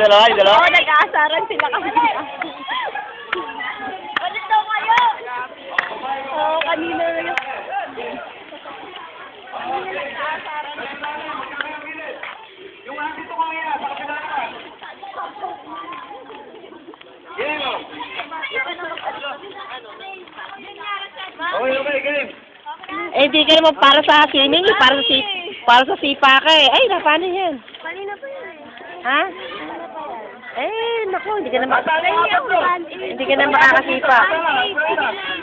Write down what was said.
dalawa, yung dalawa? Oo, nag-aasaran sila kasi. Ulit daw kayo! Oo, kanina yun. Yung dito ko ngayon, sa kapila naman. Game mo. Okay, game. Eh, di ka naman para sa swimming, para sa sipa ka eh. Ay, paano yan? Kanina pa yun. Ha? Eh, naku, hindi ka na makakasipa. Kanina pa.